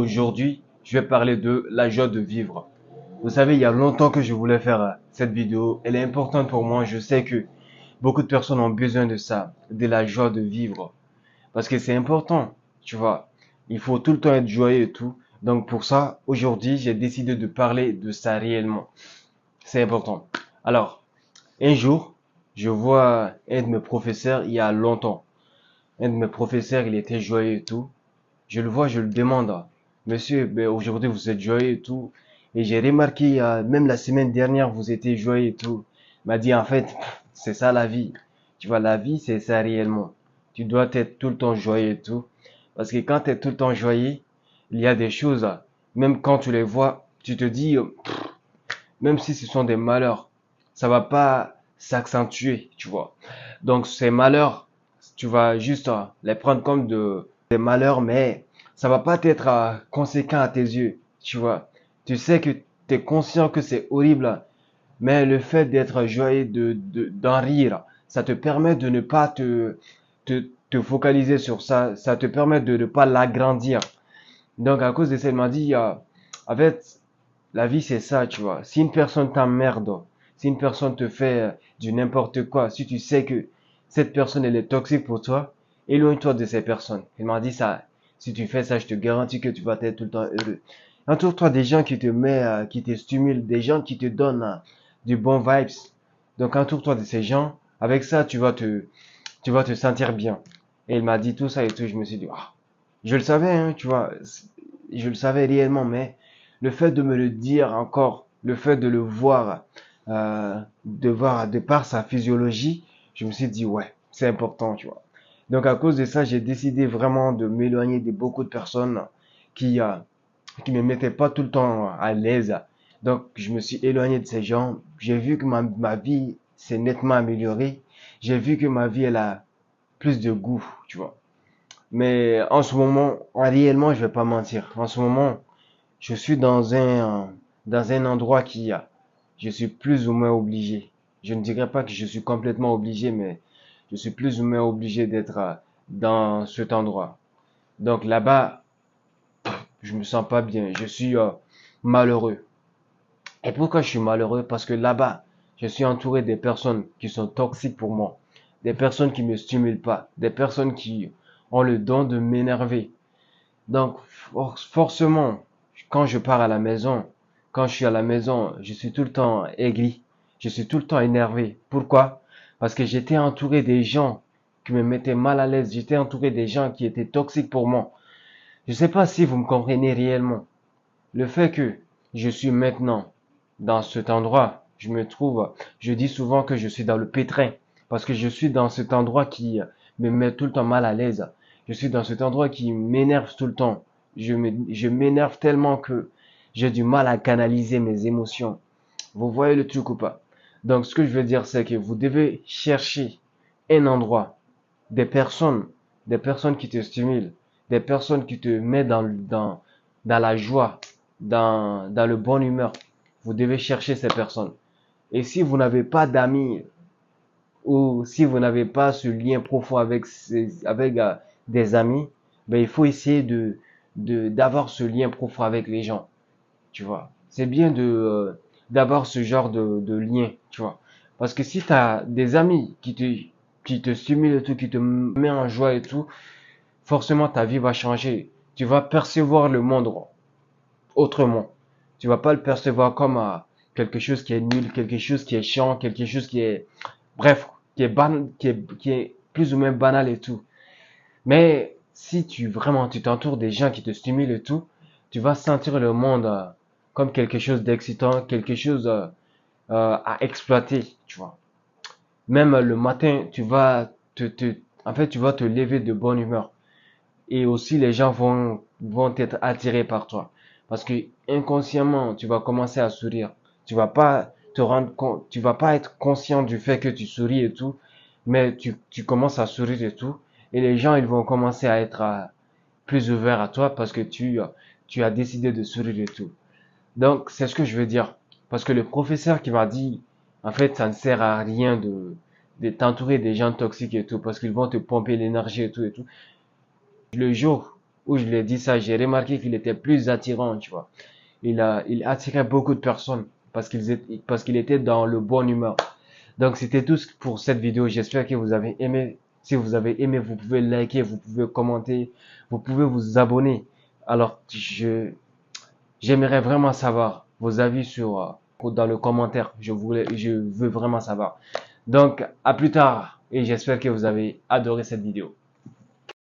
Aujourd'hui, je vais parler de la joie de vivre. Vous savez, il y a longtemps que je voulais faire cette vidéo. Elle est importante pour moi. Je sais que beaucoup de personnes ont besoin de ça, de la joie de vivre. Parce que c'est important, tu vois. Il faut tout le temps être joyeux et tout. Donc pour ça, aujourd'hui, j'ai décidé de parler de ça réellement. C'est important. Alors, un jour, je vois un de mes professeurs il y a longtemps. Un de mes professeurs, il était joyeux et tout. Je le vois, je le demande. Monsieur, ben, aujourd'hui vous êtes joyeux et tout. Et j'ai remarqué, même la semaine dernière, vous étiez joyeux et tout. Il m'a dit, en fait, c'est ça la vie. Tu vois, la vie, c'est ça réellement. Tu dois être tout le temps joyeux et tout. Parce que quand tu es tout le temps joyeux, il y a des choses, même quand tu les vois, tu te dis, même si ce sont des malheurs, ça va pas s'accentuer, tu vois. Donc ces malheurs, tu vas juste les prendre comme des malheurs, mais ça va pas être conséquent à tes yeux, tu vois. Tu sais que tu es conscient que c'est horrible, mais le fait d'être joyeux, d'en rire, ça te permet de ne pas te focaliser sur ça, ça te permet de ne pas l'agrandir. Donc à cause de ça, il m'a dit, en fait, la vie c'est ça, tu vois. Si une personne t'emmerde, si une personne te fait du n'importe quoi, si tu sais que cette personne elle est toxique pour toi, éloigne-toi de ces personnes. Il m'a dit ça. Si tu fais ça, je te garantis que tu vas être tout le temps heureux. Entoure-toi des gens qui te mettent, qui te stimulent, des gens qui te donnent du bon vibes. Donc entoure-toi de ces gens. Avec ça, tu vas te sentir bien. Et il m'a dit tout ça et tout. Je me suis dit, ah, je le savais, hein, tu vois, je le savais réellement, mais le fait de me le dire encore, le fait de le voir, de voir de par sa physiologie, je me suis dit, ouais, c'est important, tu vois. Donc à cause de ça, j'ai décidé vraiment de m'éloigner de beaucoup de personnes qui, euh, qui me mettaient pas tout le temps à l'aise. Donc je me suis éloigné de ces gens. J'ai vu que ma vie s'est nettement améliorée. J'ai vu que ma vie, elle a plus de goût, tu vois. Mais en ce moment, réellement, je vais pas mentir. En ce moment, je suis dans un endroit je suis plus ou moins obligé. Je ne dirais pas que je suis complètement obligé, mais je suis plus ou moins obligé d'être dans cet endroit. Donc là-bas, je me sens pas bien. Je suis malheureux. Et pourquoi je suis malheureux? Parce que là-bas, je suis entouré des personnes qui sont toxiques pour moi, des personnes qui me stimulent pas, des personnes qui ont le don de m'énerver. Donc, forcément, quand je pars à la maison, quand je suis à la maison, je suis tout le temps aigri. Je suis tout le temps énervé. Pourquoi? Parce que j'étais entouré des gens qui me mettaient mal à l'aise. J'étais entouré des gens qui étaient toxiques pour moi. Je ne sais pas si vous me comprenez réellement. Le fait que je suis maintenant dans cet endroit, je dis souvent que je suis dans le pétrin. Parce que je suis dans cet endroit qui me met tout le temps mal à l'aise. Je suis dans cet endroit qui m'énerve tout le temps. Je m'énerve tellement que j'ai du mal à canaliser mes émotions. Vous voyez le truc ou pas? Donc, ce que je veux dire, c'est que vous devez chercher un endroit, des personnes, des personnes qui te stimulent, des personnes qui te mettent dans la joie, dans le bon humeur. Vous devez chercher ces personnes. Et si vous n'avez pas d'amis ou si vous n'avez pas ce lien profond avec des amis, ben il faut essayer d'avoir ce lien profond avec les gens, tu vois. C'est bien d'avoir ce genre de lien, tu vois. Parce que si tu as des amis qui te stimulent et tout, qui te met en joie et tout, forcément ta vie va changer. Tu vas percevoir le monde autrement. Tu vas pas le percevoir comme quelque chose qui est nul, quelque chose qui est chiant, quelque chose qui est, bref, qui est plus ou moins banal et tout. Mais si tu t'entoures des gens qui te stimulent et tout, tu vas sentir le monde comme quelque chose d'excitant, quelque chose à exploiter, tu vois. Même le matin, en fait, tu vas te lever de bonne humeur. Et aussi, les gens vont être attirés par toi. Parce que inconsciemment, tu vas commencer à sourire. Tu vas pas te rendre compte, tu vas pas être conscient du fait que tu souris et tout, mais tu commences à sourire et tout. Et les gens, ils vont commencer à être plus ouverts à toi parce que tu as décidé de sourire et tout. Donc, c'est ce que je veux dire. Parce que le professeur qui m'a dit, en fait, ça ne sert à rien de t'entourer des gens toxiques et tout, parce qu'ils vont te pomper l'énergie et tout et tout. Le jour où je l'ai dit ça, j'ai remarqué qu'il était plus attirant, tu vois. Il attirait beaucoup de personnes parce qu'il était dans le bon humeur. Donc c'était tout pour cette vidéo. J'espère que vous avez aimé. Si vous avez aimé, vous pouvez liker, vous pouvez commenter, vous pouvez vous abonner. Alors j'aimerais vraiment savoir vos avis dans le commentaire. Je veux vraiment savoir. Donc à plus tard et j'espère que vous avez adoré cette vidéo.